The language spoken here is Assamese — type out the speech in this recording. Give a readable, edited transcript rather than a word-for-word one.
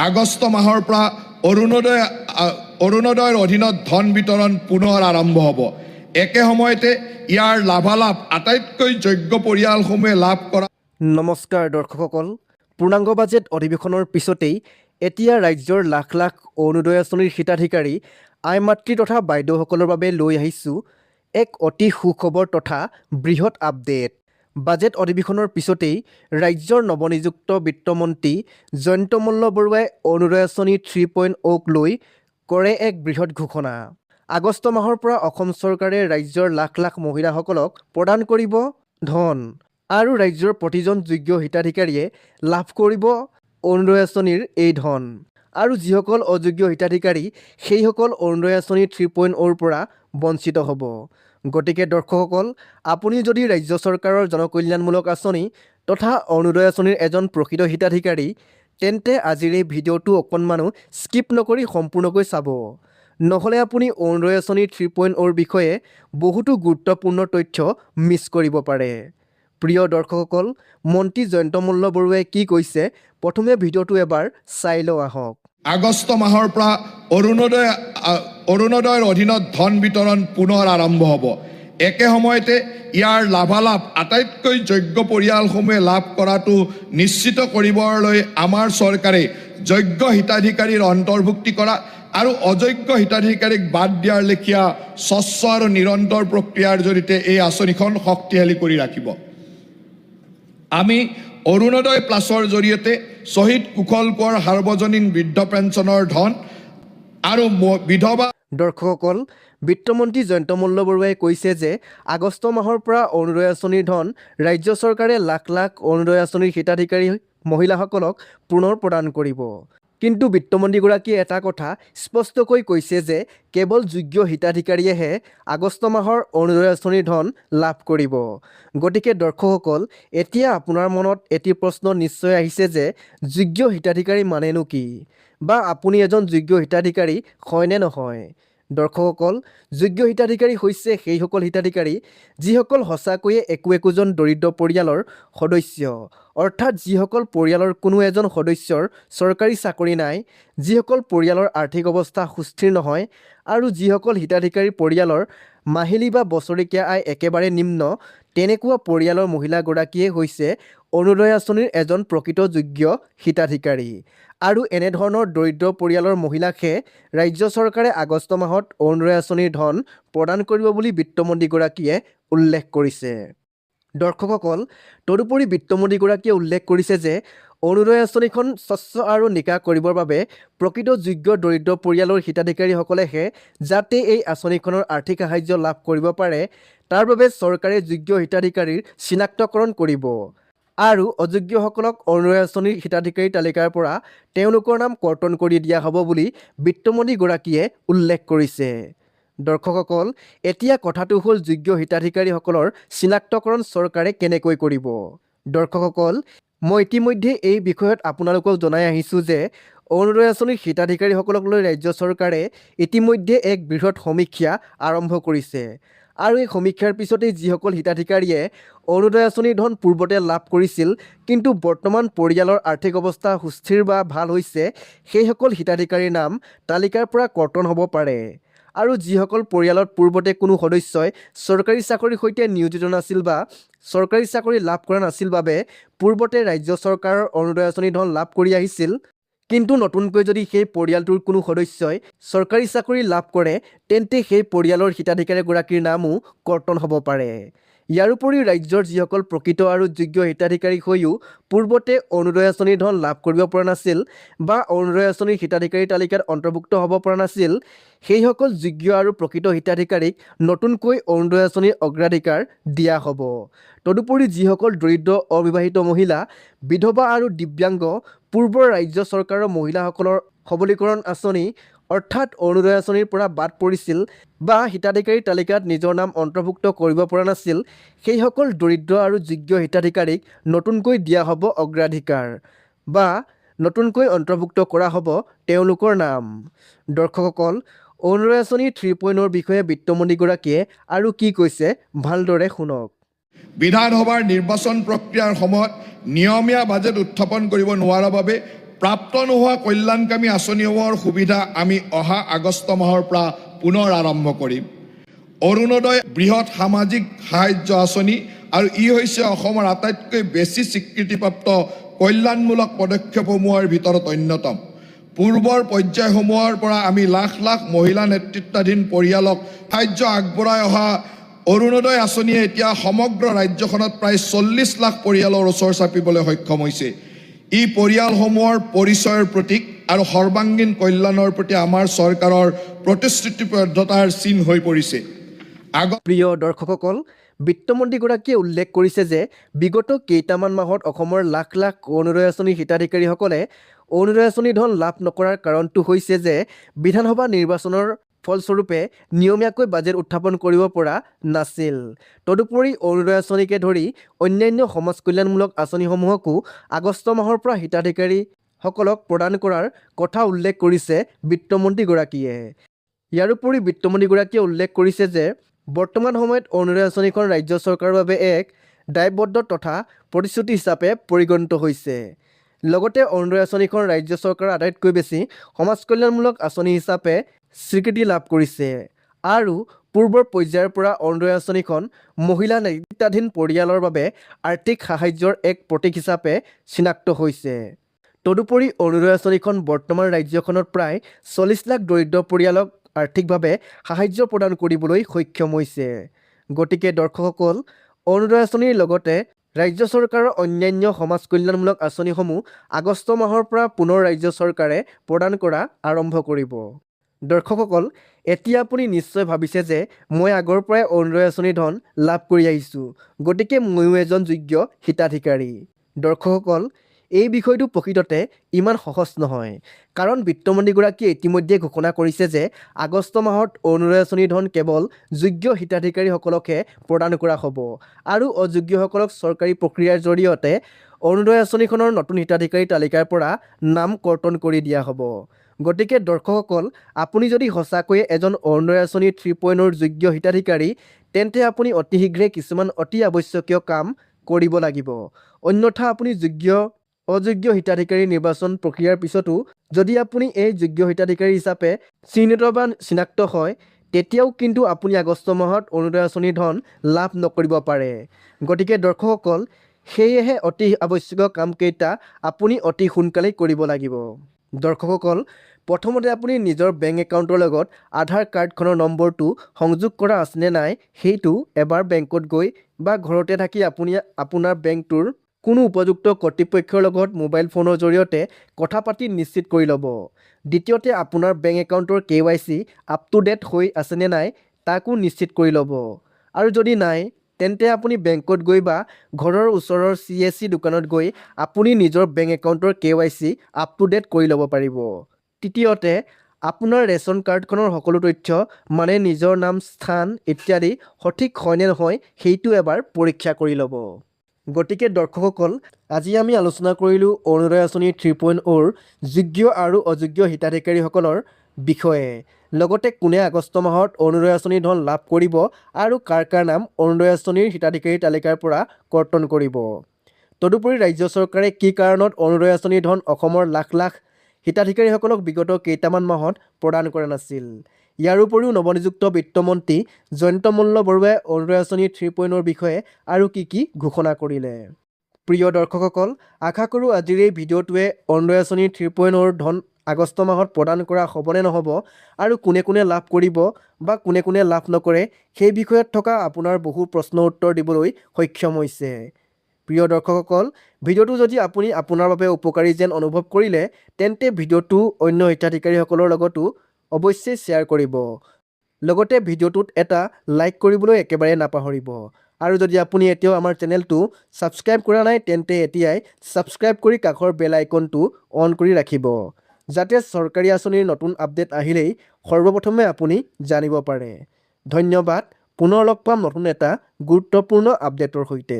আগষ্ট মাহৰ পৰা অৰুণোদয়ৰ অধীনত ধন বিতৰণ পুনৰ আৰম্ভ হ'ব। একে সময়তে ইয়াৰ লাভালাভ আটাইতকৈ যোগ্য পৰিয়ালসমূহে লাভ কৰা। নমস্কাৰ দৰ্শকসকল, পূৰ্ণাংগ বাজেট অধিৱেশনৰ পিছতেই এতিয়া ৰাজ্যৰ লাখ লাখ অৰুণোদয় আঁচনিৰ হিতাধিকাৰী আই মাতৃ তথা বাইদেউসকলৰ বাবে লৈ আহিছোঁ এক অতি সুখবৰ তথা বৃহৎ আপডেট। বাজেট অধিৱেশনৰ পিছতেই ৰাজ্যৰ নৱনিযুক্ত বিত্তমন্ত্ৰী জয়ন্ত মল্ল বৰুৱাই অৰুণোদয় আঁচনি 3.0ক লৈ কৰে এক বৃহৎ ঘোষণা। আগষ্ট মাহৰ পৰা অসম চৰকাৰে ৰাজ্যৰ লাখ লাখ মহিলাসকলক প্ৰদান কৰিব ধন আৰু ৰাজ্যৰ প্ৰতিজন যোগ্য হিতাধিকাৰীয়ে লাভ কৰিব অৰুণোদয় আঁচনিৰ এই ধন। আৰু যিসকল অযোগ্য হিতাধিকাৰী সেইসকল অৰুণোদয় আঁচনি 3.0ৰ পৰা বঞ্চিত হ'ব। গতিকে দৰ্শকসকল, আপুনি যদি ৰাজ্য চৰকাৰৰ জনকল্যাণমূলক আঁচনি তথা অৰুণোদয় আঁচনিৰ এজন প্ৰকৃত হিতাধিকাৰী, তেন্তে আজিৰ এই ভিডিঅ'টো অকণমানো স্কিপ নকৰি সম্পূৰ্ণকৈ চাব। নহ'লে আপুনি অৰুণোদয় আঁচনি 3.0ৰ বিষয়ে বহুতো গুৰুত্বপূৰ্ণ তথ্য মিছ কৰিব পাৰে। প্ৰিয় দৰ্শকসকল, মন্ত্ৰী জয়ন্ত মল্ল বৰুৱাই কি কৈছে প্ৰথমে ভিডিঅ'টো এবাৰ চাই লওঁ আহক। আগষ্ট মাহৰ পৰা অৰুণোদয়ৰ অধীনত ধন বিতৰণ পুনৰ আৰম্ভ হ'ব। একে সময়তে ইয়াৰ লাভালাভ আটাইতকৈ যোগ্য পৰিয়ালসমূহে লাভ কৰাটো নিশ্চিত কৰিবলৈ আমাৰ চৰকাৰে যোগ্য হিতাধিকাৰীৰ অন্তৰ্ভুক্তি কৰা আৰু অযোগ্য হিতাধিকাৰীক বাদ দিয়াৰ লেখীয়া স্বচ্ছ আৰু নিৰন্তৰ প্ৰক্ৰিয়াৰ জৰিয়তে এই আঁচনিখন শক্তিশালী কৰি ৰাখিব। আমি অৰুণোদয় প্লাছৰ জৰিয়তে শ্বহীদ কুশল কোঁৱৰ সাৰ্বজনীন বৃদ্ধ পেঞ্চনৰ ধন আৰু বিধৱা। দৰ্শকসকল, বিত্তমন্ত্ৰী জয়ন্ত মল্ল বৰুৱাই কৈছে যে আগষ্ট মাহৰ পৰা অৰুণোদয় আঁচনিৰ ধন ৰাজ্য চৰকাৰে লাখ লাখ অৰুণোদয় আঁচনিৰ হিতাধিকাৰী মহিলাসকলক পুনৰ প্ৰদান কৰিব। কিন্তু বিত্তমন্ত্ৰীগৰাকীয়ে এটা কথা স্পষ্টকৈ কৈছে যে কেৱল যোগ্য হিতাধিকাৰীয়েহে আগষ্ট মাহৰ অৰুণোদয় আঁচনিৰ ধন লাভ কৰিব। গতিকে দৰ্শকসকল, এতিয়া আপোনাৰ মনত এটি প্ৰশ্ন নিশ্চয় আহিছে যে যোগ্য হিতাধিকাৰী মানেনো কি, বা আপুনি এজন যোগ্য হিতাধিকাৰী হয়নে নহয়। দৰ্শকসকল, যোগ্য হিতাধিকাৰী হৈছে সেইসকল হিতাধিকাৰী যিসকল সঁচাকৈয়ে একোজন দৰিদ্ৰ পৰিয়ালৰ সদস্য, অৰ্থাৎ যিসকল পৰিয়ালৰ কোনো এজন সদস্যৰ চৰকাৰী চাকৰি নাই, যিসকল পৰিয়ালৰ আৰ্থিক অৱস্থা সুস্থিৰ নহয় আৰু যিসকল হিতাধিকাৰী পৰিয়ালৰ মাহিলী বা বছৰেকীয়া আয় একেবাৰে নিম্ন, তেনেকুৱা পৰিয়ালৰ মহিলাগৰাকীয়ে হৈছে অৰুণোদয় আঁচনিৰ এজন প্ৰকৃত যোগ্য হিতাধিকাৰী। আৰু এনেধৰণৰ দৰিদ্ৰ পৰিয়ালৰ মহিলাকহে ৰাজ্য চৰকাৰে আগষ্ট মাহত অৰুণোদয় আঁচনিৰ ধন প্ৰদান কৰিব বুলি বিত্তমন্ত্ৰীগৰাকীয়ে উল্লেখ কৰিছে। দৰ্শকসকল, তদুপৰি বিত্তমন্ত্ৰীগৰাকীয়ে উল্লেখ কৰিছে যে অৰুণোদয় আঁচনিখন স্বচ্ছ আৰু নিকা কৰিবৰ বাবে প্ৰকৃত যোগ্য দৰিদ্ৰ পৰিয়ালৰ হিতাধিকাৰীসকলেহে যাতে এই আঁচনিখনৰ আৰ্থিক সাহায্য লাভ কৰিব পাৰে, তাৰ বাবে চৰকাৰে যোগ্য হিতাধিকাৰীৰ চিনাক্তকৰণ কৰিব আৰু অযোগ্যসকলক অৰুণোদয় আঁচনিৰ হিতাধিকাৰী তালিকাৰ পৰা তেওঁলোকৰ নাম কৰ্তন কৰি দিয়া হ'ব বুলি বিত্তমন্ত্ৰীগৰাকীয়ে উল্লেখ কৰিছে। দৰ্শকসকল, এতিয়া কথাটো হ'ল যোগ্য হিতাধিকাৰীসকলৰ চিনাক্তকৰণ চৰকাৰে কেনেকৈ কৰিব। দৰ্শকসকল, মই ইতিমধ্যে এই বিষয়ত আপোনালোকক জনাই আহিছোঁ যে অৰুণোদয় আঁচনিৰ হিতাধিকাৰীসকলক লৈ ৰাজ্য চৰকাৰে ইতিমধ্যে এক বৃহৎ সমীক্ষা আৰম্ভ কৰিছে। আৰু এই সমীক্ষাৰ পিছতেই যিসকল হিতাধিকাৰীয়ে অৰুণোদয় আঁচনিৰ ধন পূৰ্বতে লাভ কৰিছিল কিন্তু বৰ্তমান পৰিয়ালৰ আৰ্থিক অৱস্থা সুস্থিৰ বা ভাল হৈছে, সেইসকল হিতাধিকাৰীৰ নাম তালিকাৰ পৰা কৰ্তন হ'ব পাৰে। আৰু যিসকল পৰিয়ালত পূৰ্বতে কোনো সদস্যই চৰকাৰী চাকৰিৰ সৈতে নিয়োজিত নাছিল বা চৰকাৰী চাকৰি লাভ কৰা নাছিল বাবে পূৰ্বতে ৰাজ্য চৰকাৰৰ অৰুণোদয় আঁচনিৰ ধন লাভ কৰি আহিছিল, কিন্তু নতুনকৈ যদি সেই পৰিয়ালটোৰ কোনো সদস্যই চৰকাৰী চাকৰি লাভ কৰে, তেন্তে সেই পৰিয়ালৰ হিতাধিকাৰীগৰাকীৰ নামো কৰ্তন হ'ব পাৰে। ইয়াৰ উপৰিও ৰাজ্যৰ যিসকল প্ৰকৃত আৰু যোগ্য হিতাধিকাৰী হৈও পূৰ্বতে অৰুণোদয় আঁচনিৰ ধন লাভ কৰিব পৰা নাছিল বা অৰুণোদয় আঁচনিৰ হিতাধিকাৰী তালিকাত অন্তৰ্ভুক্ত হ'ব পৰা নাছিল, সেইসকল যোগ্য আৰু প্ৰকৃত হিতাধিকাৰীক নতুনকৈ অৰুণোদয় আঁচনিৰ অগ্ৰাধিকাৰ দিয়া হ'ব। তদুপৰি যিসকল দৰিদ্ৰ অবিবাহিত মহিলা, বিধৱা আৰু দিব্যাংগ পূৰ্বৰ ৰাজ্য চৰকাৰৰ মহিলাসকলৰ সবলীকৰণ আঁচনি অৰ্থাৎ অৰুণোদয় আঁচনিৰ পৰা বাদ পৰিছিল বা হিতাধিকাৰী তালিকাত নিজৰ নাম অন্তৰ্ভুক্ত কৰিব পৰা নাছিল, সেইসকল দৰিদ্ৰ আৰু যোগ্য হিতাধিকাৰীক নতুনকৈ দিয়া হ'ব অগ্ৰাধিকাৰ বা নতুনকৈ অন্তৰ্ভুক্ত কৰা হ'ব তেওঁলোকৰ নাম। দৰ্শকসকল, অৰুণোদয় আঁচনি 3.0ৰ বিষয়ে বিত্তমন্ত্ৰীগৰাকীয়ে আৰু কি কৈছে ভালদৰে শুনক। বিধানসভাৰ নিৰ্বাচন প্ৰক্ৰিয়াৰ সময়ত নিয়মীয়া বাজেট উত্থাপন কৰিব নোৱাৰাৰ বাবে প্ৰাপ্ত নোহোৱা কল্যাণকামী আঁচনিসমূহৰ সুবিধা আমি অহা আগষ্ট মাহৰ পৰা পুনৰ আৰম্ভ কৰিম। অৰুণোদয় বৃহৎ সামাজিক সাহায্য আঁচনি আৰু ই হৈছে অসমৰ আটাইতকৈ বেছি স্বীকৃতিপ্ৰাপ্ত কল্যাণমূলক পদক্ষেপসমূহৰ ভিতৰত অন্যতম। পূৰ্বৰ পৰ্যায়সমূহৰ পৰা আমি লাখ লাখ মহিলা নেতৃত্বাধীন পৰিয়ালক সাহায্য আগবঢ়াই অহা অৰুণোদয় আঁচনিয়ে এতিয়া সমগ্ৰ ৰাজ্যখনত প্ৰায় 40 লাখ পৰিয়ালৰ ওচৰ চাপিবলৈ সক্ষম হৈছে। ই পৰিয়ালসমূহৰ পৰিচয়ৰ প্ৰতীক আৰু সৰ্বাংগীন কল্যাণৰ প্ৰতি আমাৰ চৰকাৰৰ প্ৰতিশ্ৰুতিবদ্ধতাৰ চিন হৈ পৰিছে। প্ৰিয় দৰ্শকসকল, বিত্তমন্ত্ৰীগৰাকীয়ে উল্লেখ কৰিছে যে বিগত কেইটামান মাহত অসমৰ লাখ লাখ অৰুণোদয় আঁচনিৰ হিতাধিকাৰীসকলে অৰুণোদয় আঁচনিৰ ধন লাভ নকৰাৰ কাৰণটো হৈছে যে বিধানসভা নিৰ্বাচনৰ ফলস্বৰূপে নিয়মীয়াকৈ বাজেট উত্থাপন কৰিব পৰা নাছিল। তদুপৰি অৰুণোদয় আঁচনিকে ধৰি অন্যান্য সমাজ কল্যাণমূলক আঁচনিসমূহকো আগষ্ট মাহৰ পৰা হিতাধিকাৰীসকলক প্ৰদান কৰাৰ কথা উল্লেখ কৰিছে বিত্তমন্ত্ৰীগৰাকীয়ে। ইয়াৰোপৰি বিত্তমন্ত্ৰীগৰাকীয়ে উল্লেখ কৰিছে যে বৰ্তমান সময়ত অৰুণোদয় আঁচনিখন ৰাজ্য চৰকাৰৰ বাবে এক দায়বদ্ধ তথা প্ৰতিশ্ৰুতি হিচাপে পৰিগণিত হৈছে। লগতে অৰুণোদয় আঁচনিখন ৰাজ্য চৰকাৰৰ আটাইতকৈ বেছি সমাজ কল্যাণমূলক আঁচনি হিচাপে স্বীকৃতি লাভ কৰিছে আৰু পূৰ্বৰ পৰ্যায়ৰ পৰা অৰুণোদয় আঁচনিখন মহিলা নেতৃত্বাধীন পৰিয়ালৰ বাবে আৰ্থিক সাহায্যৰ এক প্ৰতীক হিচাপে চিনাক্ত হৈছে। তদুপৰি অৰুণোদয় আঁচনিখন বৰ্তমান ৰাজ্যখনত প্ৰায় 40 লাখ দৰিদ্ৰ পৰিয়ালক আৰ্থিকভাৱে সাহায্য প্ৰদান কৰিবলৈ সক্ষম হৈছে। গতিকে দৰ্শকসকল, অৰুণোদয় আঁচনিৰ লগতে ৰাজ্য চৰকাৰৰ অন্যান্য সমাজ কল্যাণমূলক আঁচনিসমূহ আগষ্ট মাহৰ পৰা পুনৰ ৰাজ্য চৰকাৰে প্ৰদান কৰা আৰম্ভ কৰিব। দৰ্শকসকল, এতিয়া আপুনি নিশ্চয় ভাবিছে যে মই আগৰ পৰাই অৰুণোদয় আঁচনিৰ ধন লাভ কৰি আহিছোঁ, গতিকে ময়ো এজন যোগ্য হিতাধিকাৰী। দৰ্শকসকল, এই বিষয়টো প্ৰকৃততে ইমান সহজ নহয়, কাৰণ বিত্তমন্ত্ৰীগৰাকীয়ে ইতিমধ্যে ঘোষণা কৰিছে যে আগষ্ট মাহত অৰুণোদয় আঁচনিৰ ধন কেৱল যোগ্য হিতাধিকাৰীসকলকহে প্ৰদান কৰা হ'ব আৰু অযোগ্যসকলক চৰকাৰী প্ৰক্ৰিয়াৰ জৰিয়তে অৰুণোদয় আঁচনিখনৰ নতুন হিতাধিকাৰী তালিকাৰ পৰা নাম কৰ্তন কৰি দিয়া হ'ব। গতিকে দৰ্শকসকল, আপুনি যদি সঁচাকৈয়ে এজন অৰুণোদয় আঁচনি 3.0ৰ যোগ্য হিতাধিকাৰী, তেন্তে আপুনি অতি শীঘ্ৰে কিছুমান অতি আৱশ্যকীয় কাম কৰিব লাগিব। অন্যথা আপুনি অযোগ্য হিতাধিকাৰী নিৰ্বাচন প্ৰক্ৰিয়াৰ পিছতো যদি আপুনি এই যোগ্য হিতাধিকাৰী হিচাপে চিহ্নিত বা চিনাক্ত হয়, তেতিয়াও কিন্তু আপুনি আগষ্ট মাহত অৰুণোদয় আঁচনিৰ ধন লাভ নকৰিব পাৰে। গতিকে দৰ্শকসকল, সেয়েহে অতি আৱশ্যকীয় কামকেইটা আপুনি অতি সোনকালেই কৰিব লাগিব। দৰ্শকসকল, প্ৰথমতে আপুনি নিজৰ বেংক একাউণ্টৰ লগত আধাৰ কাৰ্ডখনৰ নম্বৰটো সংযোগ কৰা আছেনে নাই সেইটো এবাৰ বেংকত গৈ বা ঘৰতে থাকি আপুনি আপোনাৰ বেংকটোৰ কোনো উপযুক্ত কৰ্তৃপক্ষৰ লগত মোবাইল ফোনৰ জৰিয়তে কথা পাতি নিশ্চিত কৰি ল'ব। দ্বিতীয়তে, আপোনাৰ বেংক একাউণ্টৰ KYC আপ টু ডেট হৈ আছেনে নাই তাকো নিশ্চিত কৰি ল'ব। আৰু যদি নাই, তেন্তে আপুনি বেংকত গৈ বা ঘৰৰ ওচৰৰ CSC দোকানত গৈ আপুনি নিজৰ বেংক একাউণ্টৰ KYC আপ টু ডেট কৰি ল'ব পাৰিব। তৃতীয়তে, আপোনাৰ ৰেচন কাৰ্ডখনৰ সকলো তথ্য মানে নিজৰ নাম, স্থান ইত্যাদি সঠিক হয়নে নহয় সেইটো এবাৰ পৰীক্ষা কৰি ল'ব। গতিকে দৰ্শকসকল, আজি আমি আলোচনা কৰিলোঁ অৰুণোদয় আঁচনি 3.0ৰ যোগ্য আৰু অযোগ্য হিতাধিকাৰীসকলৰ বিষয়ে, লগতে কোনে আগষ্ট মাহত অৰুণোদয় আঁচনিৰ ধন লাভ কৰিব আৰু কাৰ কাৰ নাম অৰুণোদয় আঁচনিৰ হিতাধিকাৰী তালিকাৰ পৰা কৰ্তন কৰিব। তদুপৰি ৰাজ্য চৰকাৰে কি কাৰণত অৰুণোদয় আঁচনিৰ ধন অসমৰ লাখ লাখ হিতাধিকাৰীসকলক বিগত কেইটামান মাহত প্ৰদান কৰা নাছিল। ইয়াৰ উপৰিও নৱনিযুক্ত বিত্তমন্ত্ৰী জয়ন্ত মল্ল বৰুৱাই অৰুণোদয় আঁচনি 3.0ৰ বিষয়ে আৰু কি ঘোষণা কৰিলে। প্ৰিয় দৰ্শকসকল, আশা কৰোঁ আজিৰ এই ভিডিঅ'টোৱে অৰুণোদয় আঁচনি 3.0ৰ ধন আগষ্ট মাহত প্ৰদান কৰা হ'বনে নহ'ব আৰু কোনে কোনে লাভ কৰিব বা কোনে কোনে লাভ নকৰে সেই বিষয়ত থকা আপোনাৰ বহু প্ৰশ্নৰ উত্তৰ দিবলৈ সক্ষম হৈছে। প্ৰিয় দৰ্শকসকল, ভিডিঅ'টো যদি আপুনি আপোনাৰ বাবে উপকাৰী যেন অনুভৱ কৰিলে, তেন্তে ভিডিঅ'টো অন্য হিতাধিকাৰীসকলৰ লগতো অৱশ্যেই শ্বেয়াৰ কৰিব। লগতে ভিডিঅ'টোত এটা লাইক কৰিবলৈ একেবাৰে নাপাহৰিব। আৰু যদি আপুনি এতিয়াও আমাৰ চেনেলটো ছাবস্ক্ৰাইব কৰা নাই, তেন্তে এতিয়াই ছাবস্ক্ৰাইব কৰি কাষৰ বেল আইকনটো অন কৰি ৰাখিব, যাতে চৰকাৰী আঁচনিৰ নতুন আপডেট আহিলেই সৰ্বপ্ৰথমে আপুনি জানিব পাৰে। ধন্যবাদ। পুনৰ লগ পাম নতুন এটা গুৰুত্বপূৰ্ণ আপডেটৰ সৈতে।